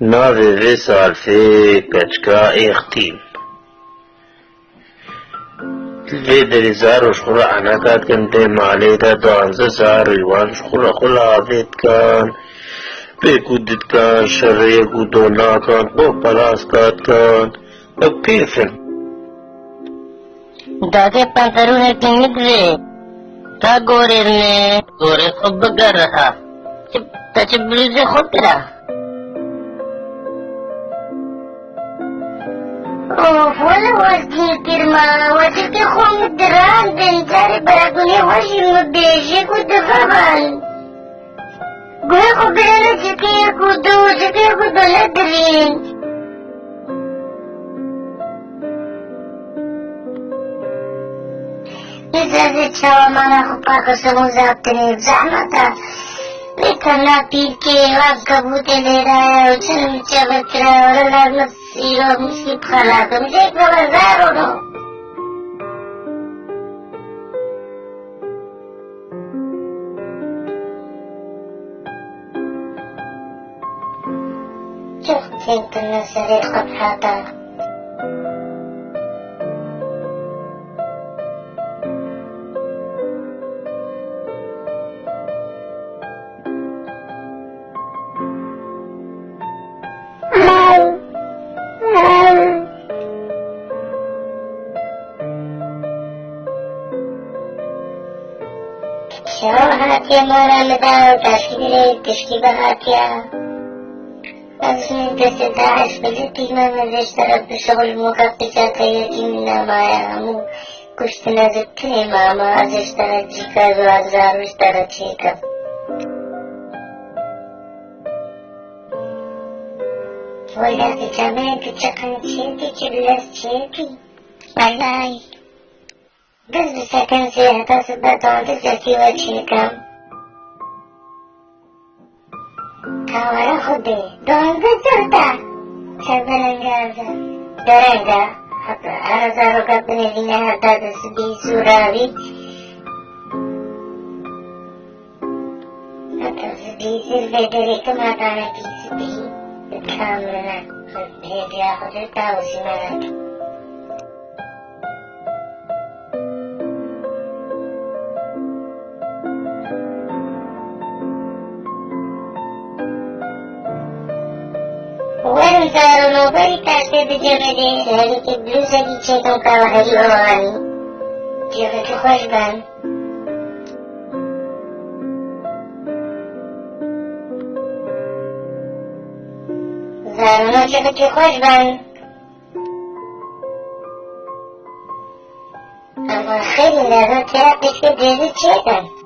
ناوێ vê salfê pechka êxtîn vê derî zarok ji xwe re eneqa dikin dê malê de 12 zarok wan ji xwe re xwe lavê dikin pê ku didikin şerê ku do nakin xwe peraska dikin ew kêf in داغê panterûnekê nikivê ka gorê me gorê xwe bigeriha te çi blûzê xwe kira اوف ولا وزني كرما وجدي خون دران بنتاري براغوني وجي مبيجي كودفابان قوي خبرنا جكي كودو لدرين نزازي تشاوى مانا خباك سمو زابتني بزحمتا لكنا بيكي وابقبوتي ليرايا وچنم چبترا ورلا مسيرو مسيب خلاكم جيك ببزارو نو شفتين كنا سريق بحاتا هاتيا مورا مداو تاشكيلي تشكيبة هاتيا أزمي دست داعش بلتي ما مزيش طرف بشغل مقابسة كيتي منا مايا همو كشت نزبتني ماما أزيش طرف جيكا زوازار وش طرف جيكا ولا تجامعي تجاقن تشيكي تبلس تشيكي والله بس بسكن سيحتا سبتان تسكي وشيكم كاورا خودي دون بزرتا شبرنجازا درنجا حتى أرزارو كبني لنا حتى تسبي سوراوي حتى تسبي سير بدريك ما تانا تسبي كاملنا هديا خودي تاوسي مالك وين زارو نوبري تاسي بجبدي سهلي كبلوزة دي چيكم كاوهري اواني جيغتو خوش بان زارو نو جيغتو خوش بان اما خيلي لازم ترى بيشكي ديزي چيكم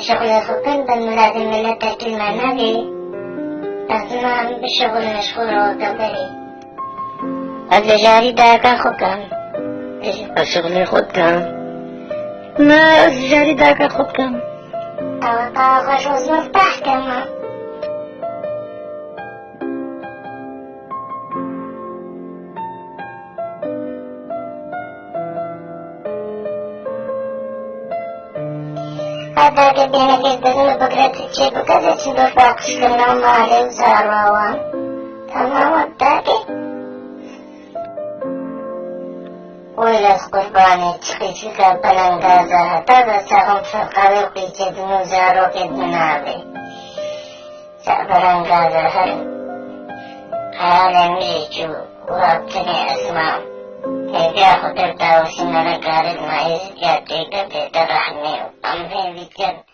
شغل خطن بالملازم من تركيب معنوي لازم بالشغل مشغول وتبري هذا جاري داكا خطن الشغل خطن ما جاري داكا خطن أو طاقة شوز مفتاح كمان هذا كبيرة جدا بقرة تشيب وكذا تشدو فاقش كنا مالي وزاروان تمام وداكي ويلاس قرباني تشقيشي كبلنغازا هذا ساهم فقاوي قيتي دنو زارو كدنابي سابلنغازا هل عالم يجو وابتني اسمام هيدا خطر تاوسي نانا قارد معيز جاتيكا بيتر رحمي وقام في بيتر